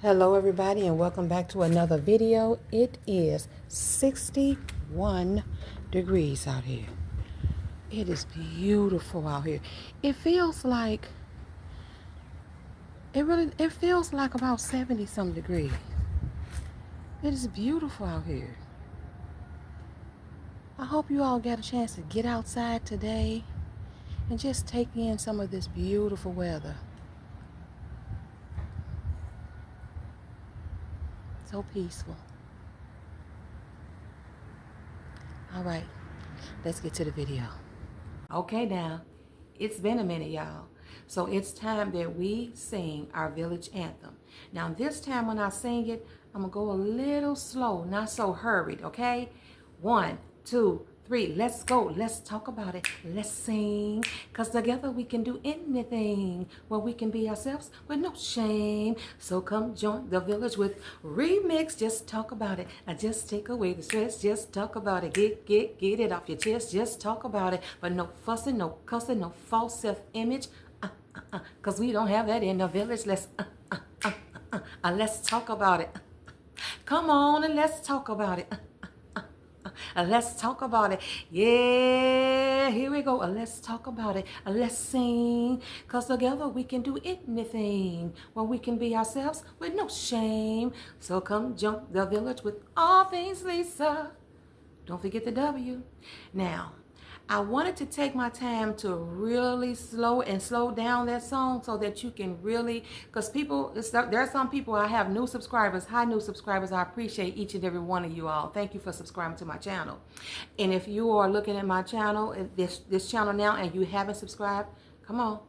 Hello everybody and welcome back to another video. It is 61 degrees out here. It is beautiful out here. It feels like it feels like about 70 some degrees. It is beautiful out here. I hope you all get a chance to get outside today and just take in some of this beautiful weather. So peaceful. All right, let's get to the video. Okay, now, it's been a minute, y'all. So it's time that we sing our village anthem. Now, this time when I sing it, I'm going to go a little slow, not so hurried, okay? 1, 2, 3, let's go. Let's talk about it. Let's sing. Because together we can do anything. Well, we can be ourselves with no shame. So come join the village with remix. Just talk about it. I just take away the stress. Just talk about it. Get it off your chest. Just talk about it. But no fussing, no cussing, no false self-image. Because we don't have that in the village. Let's talk about it. Come on and let's talk about it. Let's talk about it. Yeah, here we go. Let's talk about it. Let's sing. Because together we can do anything. Well, we can be ourselves with no shame. So come jump the village with all things Lisa. Don't forget the W. Now, I wanted to take my time to really slow down that song so that you can really, because there are some people, I have new subscribers, hi new subscribers. I appreciate each and every one of you all. Thank you for subscribing to my channel. And if you are looking at my channel, this channel now, and you haven't subscribed, come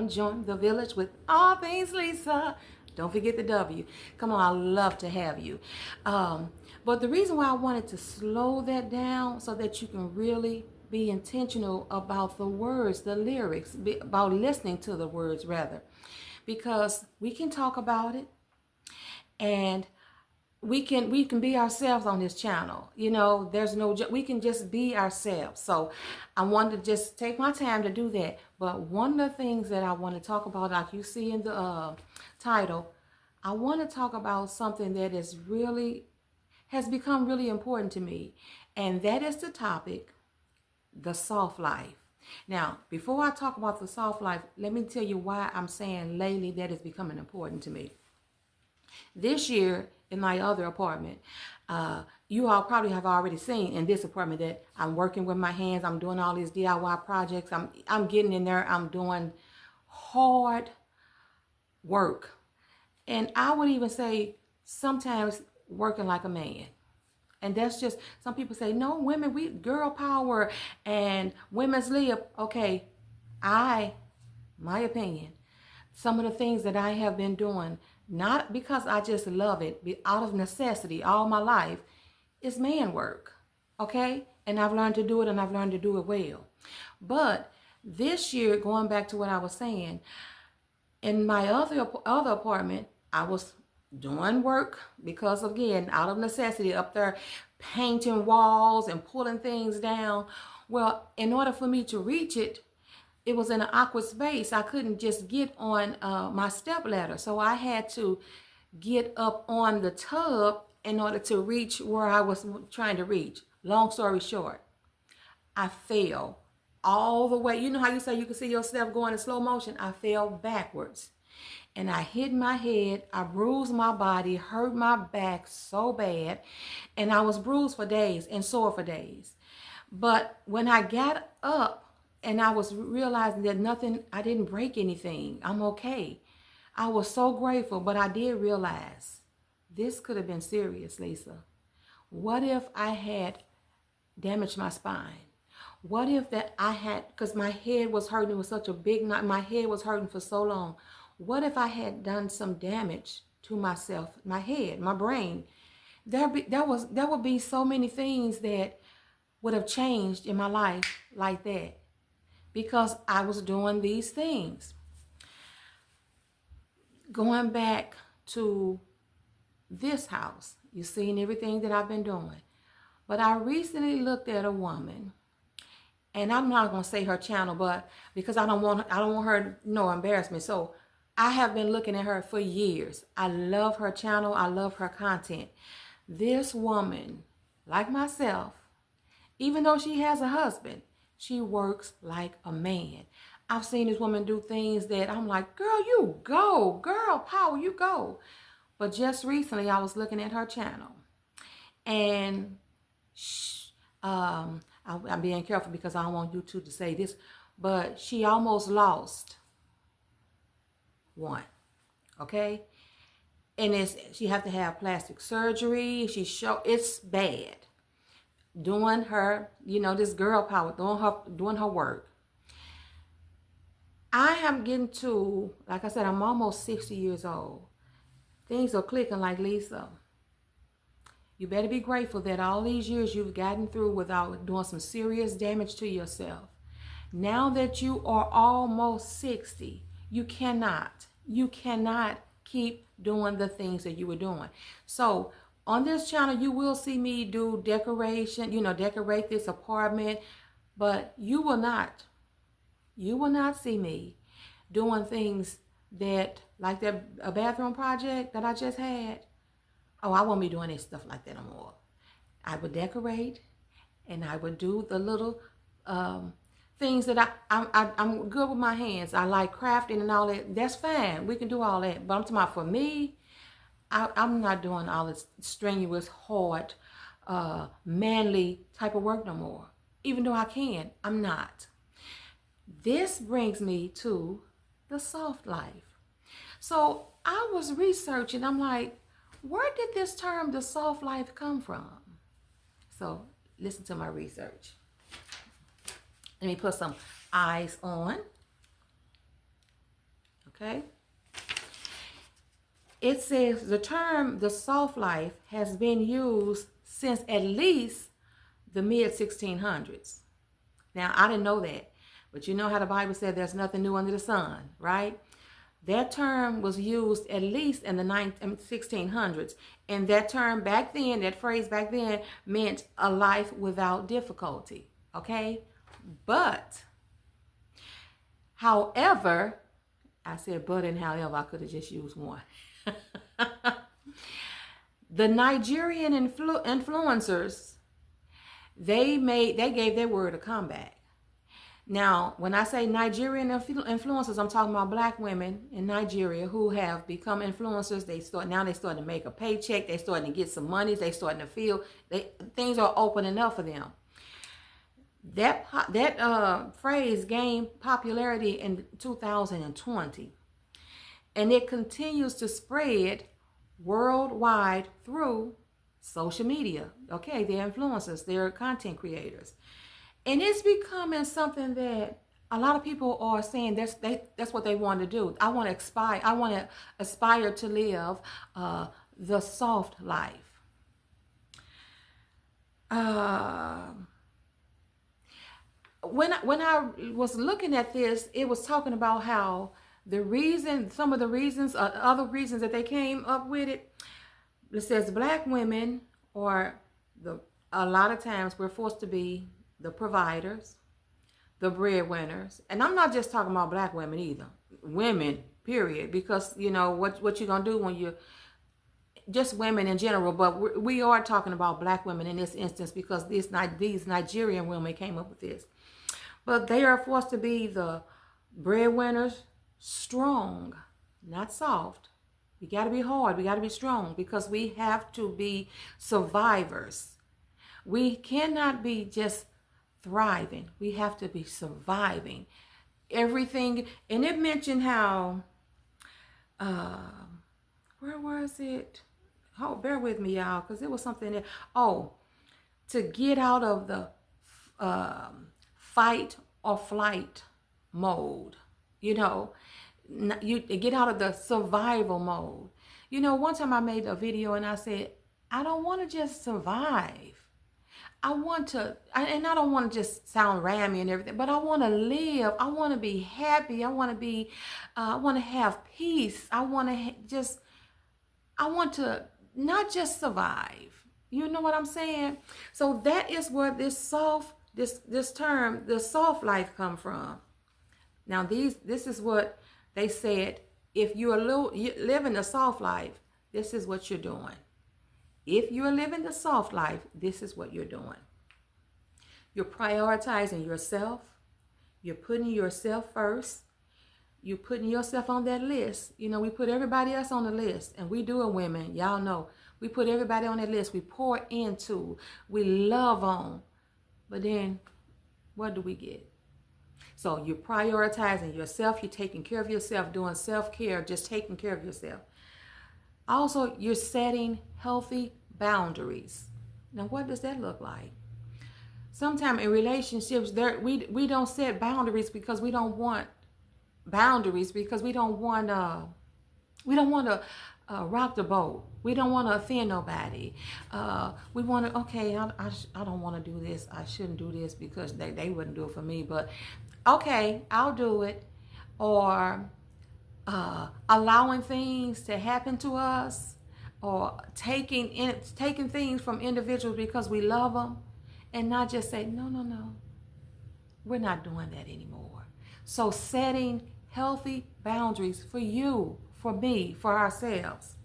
join the village with all things Lisa. Don't forget the W. Come on, I love to have you. But the reason why I wanted to slow that down so that you can really be intentional about the words, the lyrics, about listening to the words rather. Because we can talk about it and we can be ourselves on this channel. You know, we can just be ourselves. So I wanted to just take my time to do that. But one of the things that I want to talk about, like you see in the title, I want to talk about something that has become really important to me. And that is the topic, the soft life. Now, before I talk about the soft life, let me tell you why I'm saying lately that is becoming important to me. This year in my other apartment, you all probably have already seen in this apartment that I'm working with my hands. I'm doing all these DIY projects. I'm getting in there. I'm doing hard work. And I would even say sometimes working like a man. And that's just, some people say, no, women, we girl power and women's lib. Okay, my opinion, some of the things that I have been doing, not because I just love it, but out of necessity all my life, is man work. Okay? And I've learned to do it, and I've learned to do it well. But this year, going back to what I was saying, in my other apartment, I was doing work because, again, out of necessity, up there painting walls and pulling things down. Well, in order for me to reach it, it was in an awkward space. I couldn't just get on my step ladder. So I had to get up on the tub in order to reach where I was trying to reach. Long story short, I fell all the way. You know how you say you can see yourself going in slow motion? I fell backwards. And I hit my head, I bruised my body, hurt my back so bad, and I was bruised for days and sore for days. But when I got up and I was realizing that I didn't break anything, I'm okay. I was so grateful, but I did realize this could have been serious, Lisa. What if I had damaged my spine? What if because my head was hurting, it was such a big knot, my head was hurting for so long. What if I had done some damage to myself, my head, my brain? There would be so many things that would have changed in my life like that because I was doing these things. Going back to this house, you've seen everything that I've been doing. But I recently looked at a woman, and I'm not going to say her channel, but because I don't want her to embarrass me. So I have been looking at her for years. I love her channel. I love her content. This woman, like myself, even though she has a husband, she works like a man. I've seen this woman do things that I'm like, girl, you go. Girl, power, you go. But just recently, I was looking at her channel. And I'm being careful because I don't want YouTube to say this, but she almost lost one. Okay? And she have to have plastic surgery. It's bad. Doing her, this girl power, doing her work. I am getting to, like I said, I'm almost 60 years old. Things are clicking like Lisa. You better be grateful that all these years you've gotten through without doing some serious damage to yourself. Now that you are almost 60, you cannot keep doing the things that you were doing. So on this channel, you will see me do decoration, decorate this apartment, but you will not see me doing things that, like a bathroom project that I just had. Oh, I won't be doing any stuff like that no more. I would decorate, and I would do the little things that I'm good with my hands. I like crafting and all that. That's fine. We can do all that. But I'm talking about for me, I'm not doing all this strenuous, hard, manly type of work no more. Even though I can, I'm not. This brings me to the soft life. So I was researching. I'm like, where did this term, the soft life, come from? So listen to my research. Let me put some eyes on. Okay. It says the term, the soft life, has been used since at least the mid 1600s. Now, I didn't know that, but you know how the Bible said there's nothing new under the sun, right? That term was used at least in the 1600s. And that term back then, that phrase back then, meant a life without difficulty. Okay? But, however, I said but and however, I could have just used one. The Nigerian influencers, they gave their word a comeback. Now, when I say Nigerian influencers, I'm talking about black women in Nigeria who have become influencers. They're starting to make a paycheck. They're starting to get some money. They're starting to feel things are opening up for them. That phrase gained popularity in 2020, and it continues to spread worldwide through social media. Okay, they're influencers. They're content creators. And it's becoming something that a lot of people are saying that's what they want to do. I want to aspire to live the soft life. When I was looking at this, it was talking about how some of the reasons, other reasons that they came up with it. It says black women a lot of times we're forced to be the providers, the breadwinners. And I'm not just talking about black women either. Women, period. Because, what you're going to do when you're just women in general. But we are talking about black women in this instance because these Nigerian women came up with this. But they are forced to be the breadwinners, strong, not soft. We got to be hard. We got to be strong because we have to be survivors. We cannot be just thriving. We have to be surviving. Everything. And it mentioned how, where was it? Oh, bear with me, y'all, because it was something that, to get out of the fight or flight mode. You get out of the survival mode. One time I made a video and I said, I don't want to just survive. I don't want to just sound rammy and everything, but I want to live. I want to be happy. I want to have peace. I want to not just survive. You know what I'm saying? So that is where this term, the soft life, come from. Now this is what they said if you're living a soft life, this is what you're doing. If you're living the soft life, this is what you're doing. You're prioritizing yourself. You're putting yourself first. You're putting yourself on that list. You know, we put everybody else on the list, and we do it, women. Y'all know. We put everybody on that list. We pour into, we love on. But then, what do we get? So you're prioritizing yourself. You're taking care of yourself, doing self-care, just taking care of yourself. Also, you're setting healthy boundaries. Now, what does that look like? Sometimes in relationships, we don't set boundaries because we don't want boundaries, because we don't want to rock the boat. We don't want to offend nobody. We want to, okay, I don't want to do this. I shouldn't do this because they wouldn't do it for me. But okay, I'll do it. Or allowing things to happen to us, or taking things from individuals because we love them, and not just say, no, we're not doing that anymore. So setting healthy boundaries for you, for me, for ourselves.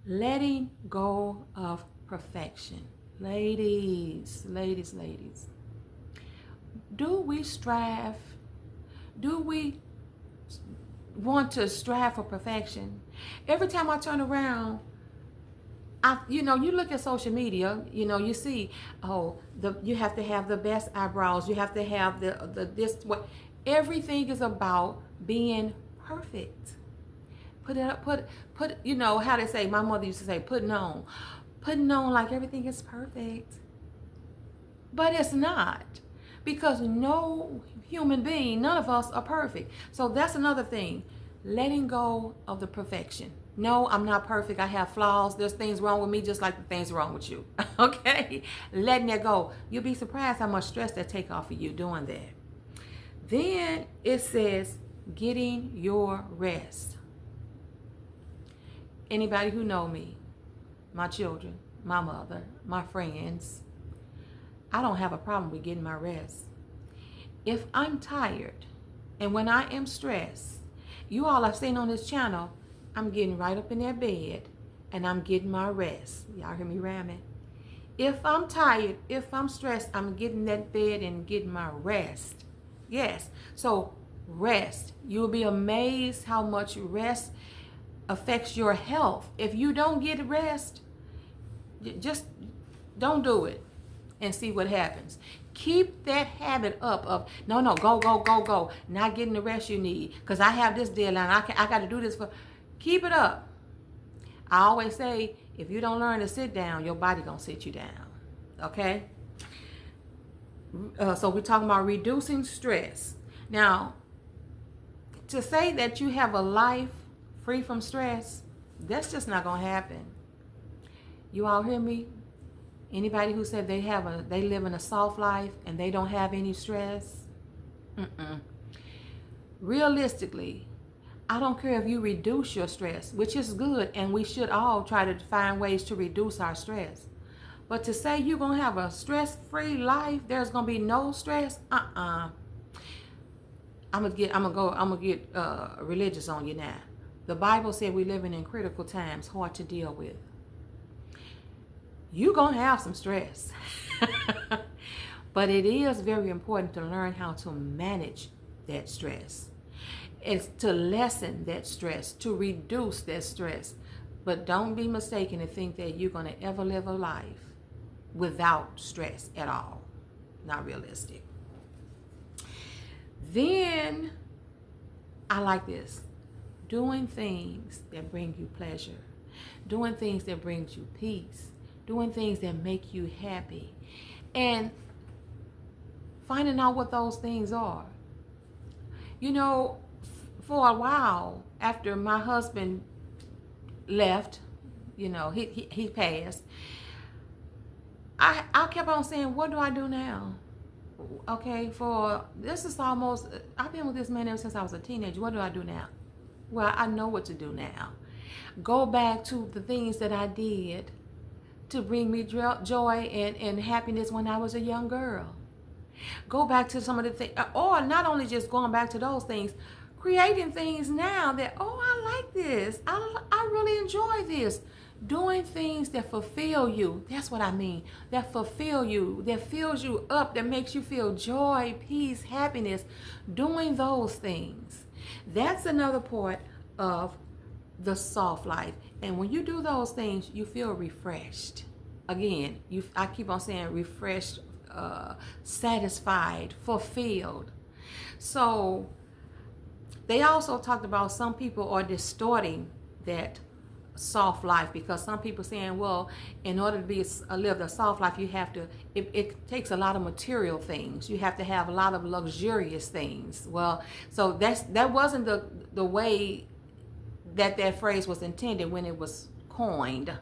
Letting go of perfection. Ladies. Do we strive? Do we want to strive for perfection? Every time I turn around, you look at social media, you see, you have to have the best eyebrows, you have to have everything is about being perfect. Put how they say, my mother used to say, putting on like everything is perfect. But it's not, because no human being, none of us are perfect. So that's another thing, letting go of the perfection. No, I'm not perfect. I have flaws. There's things wrong with me just like the things wrong with you. Okay? Letting that go. You'll be surprised how much stress that take off of you doing that. Then it says getting your rest. Anybody who know me, my children, my mother, my friends, I don't have a problem with getting my rest. If I'm tired and when I am stressed, you all have seen on this channel, I'm getting right up in that bed and I'm getting my rest. Y'all hear me ramming? If I'm tired, if I'm stressed, I'm getting that bed and getting my rest. Yes. So rest. You'll be amazed how much rest affects your health. If you don't get rest, just don't do it and see what happens. Keep that habit up of go, not getting the rest you need because I have this deadline. I got to do this for. Keep it up. I always say, if you don't learn to sit down, your body gonna sit you down. Okay. So we're talking about reducing stress. Now, to say that you have a life free from stress, that's just not gonna happen. You all hear me? Anybody who said they live in a soft life and they don't have any stress? Realistically, I don't care if you reduce your stress, which is good, and we should all try to find ways to reduce our stress. But to say you're gonna have a stress-free life, there's gonna be no stress, I'm gonna get religious on you now. The Bible said we're living in critical times, hard to deal with. You're gonna have some stress. But it is very important to learn how to manage that stress. It's to lessen that stress, to reduce that stress. But don't be mistaken to think that you're gonna ever live a life without stress at all. Not realistic. Then, I like this. Doing things that bring you pleasure. Doing things that brings you peace. Doing things that make you happy. And finding out what those things are. For a while, after my husband left, he passed, I kept on saying, what do I do now? Okay, I've been with this man ever since I was a teenager. What do I do now? Well, I know what to do now. Go back to the things that I did to bring me joy and happiness when I was a young girl. Go back to some of the things, or not only just going back to those things, creating things now that, oh, I like this. I really enjoy this. Doing things that fulfill you. That's what I mean. That fulfill you, that fills you up, that makes you feel joy, peace, happiness. Doing those things. That's another part of the soft life. And when you do those things, you feel refreshed. Again, I keep on saying refreshed, satisfied, fulfilled. So they also talked about some people are distorting that soft life, because some people saying, well, in order to live the soft life, you have to, it takes a lot of material things. You have to have a lot of luxurious things. Well, so that wasn't the way that phrase was intended when it was coined.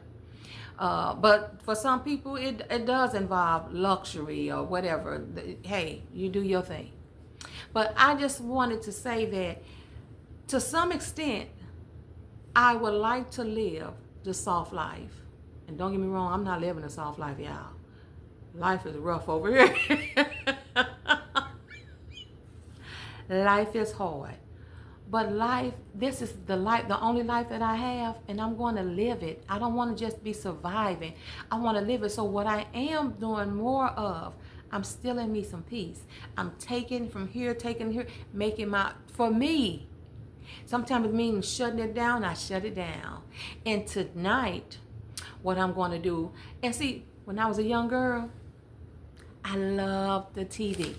But for some people, it does involve luxury or whatever. Hey, you do your thing. But I just wanted to say that to some extent, I would like to live the soft life. And don't get me wrong, I'm not living a soft life, y'all. Life is rough over here. Life is hard. But life, this is the only life that I have, and I'm going to live it. I don't want to just be surviving. I want to live it. So what I am doing more of, I'm stealing me some peace. I'm taking from here, making for me. Sometimes it means shutting it down. I shut it down. And tonight, what I'm going to do, and see, when I was a young girl, I loved the TV.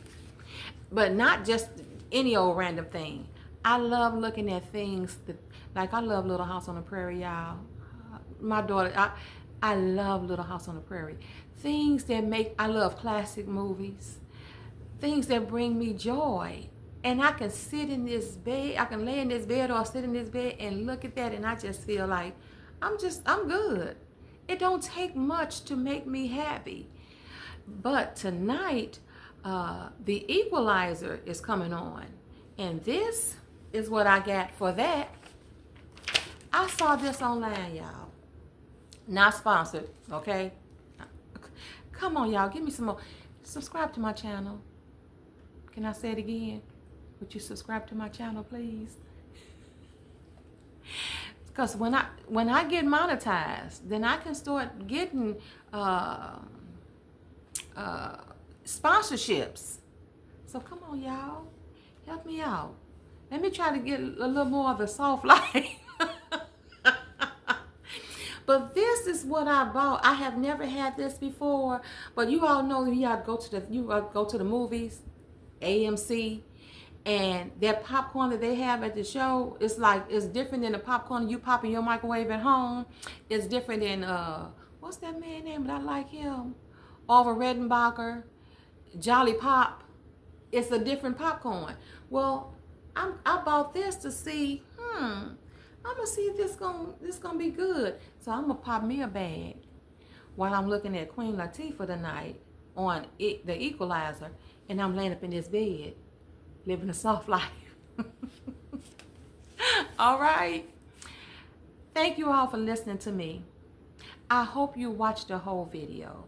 But not just any old random thing. I love looking at things like I love Little House on the Prairie, y'all. My daughter, I love Little House on the Prairie. Things that I love classic movies. Things that bring me joy. And I can sit in this bed, I can lay in this bed or sit in this bed and look at that, and I just feel like I'm good. It don't take much to make me happy. But tonight, The Equalizer is coming on. And this is what I got for that. I saw this online, y'all. Not sponsored, okay? Come on, y'all, give me some more. Subscribe to my channel. Can I say it again? Would you subscribe to my channel, please? Because when I get monetized, then I can start getting sponsorships. So come on, y'all, help me out. Let me try to get a little more of the soft life. But this is what I bought. I have never had this before, but you all know you gotta go to the movies, AMC. And that popcorn that they have at the show, it's different than the popcorn you pop in your microwave at home. It's different than what's that man's name? But I like him. Orville Redenbacher, Jolly Pop. It's a different popcorn. Well, I bought this to see. I'm gonna see if this gonna be good. So I'm gonna pop me a bag while I'm looking at Queen Latifah tonight on The Equalizer, and I'm laying up in this bed, living a soft life. All right. Thank you all for listening to me. I hope you watched the whole video.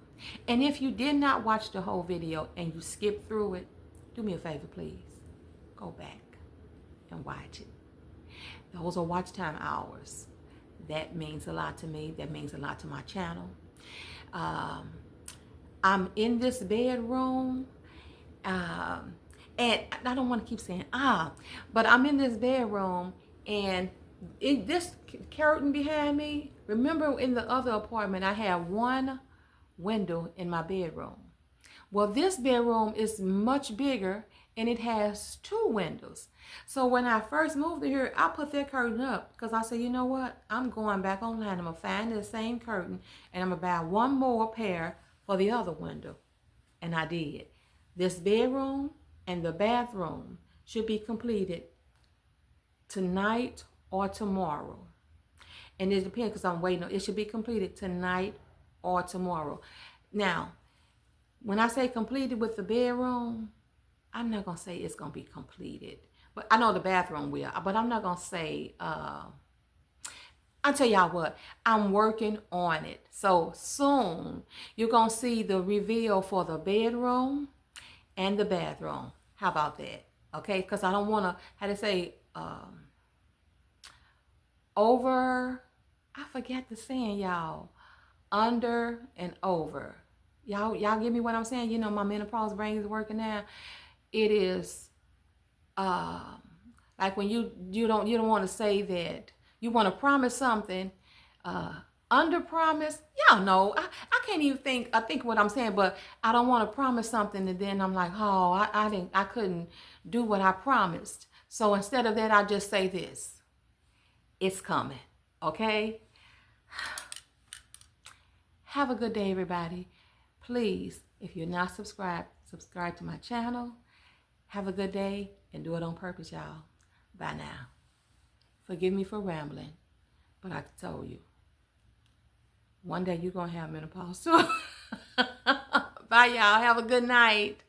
And if you did not watch the whole video and you skipped through it, do me a favor, please. Go back and watch it. Those are watch time hours. That means a lot to me. That means a lot to my channel. I'm in this bedroom. And I don't want to keep saying but I'm in this bedroom, and this curtain behind me, remember in the other apartment I had one window in my bedroom. Well, this bedroom is much bigger, and it has two windows. So when I first moved to here, I put that curtain up because I said, you know what? I'm going back online. I'm going to find the same curtain, and I'm going to buy one more pair for the other window. And I did. This bedroom and the bathroom should be completed tonight or tomorrow. And it depends because I'm waiting. It should be completed tonight or tomorrow. Now, when I say completed with the bedroom, I'm not going to say it's going to be completed. But I know the bathroom will. But I'm not going to say, I'll tell y'all what, I'm working on it. So soon, you're going to see the reveal for the bedroom and the bathroom. How about that? Okay, because I don't want to, over, I forget the saying, y'all, under and over. Y'all get me what I'm saying? You know, my menopause brain is working now. It is like when you don't want to say that you want to promise something, under promise. Y'all know I can't even think what I'm saying, but I don't want to promise something and then I'm like, oh, I couldn't do what I promised. So instead of that, I just say this: it's coming. Okay. Have a good day, everybody. Please, if you're not subscribed, subscribe to my channel. Have a good day and do it on purpose, y'all. Bye now. Forgive me for rambling, but I told you, one day you're going to have menopause too. Bye, y'all. Have a good night.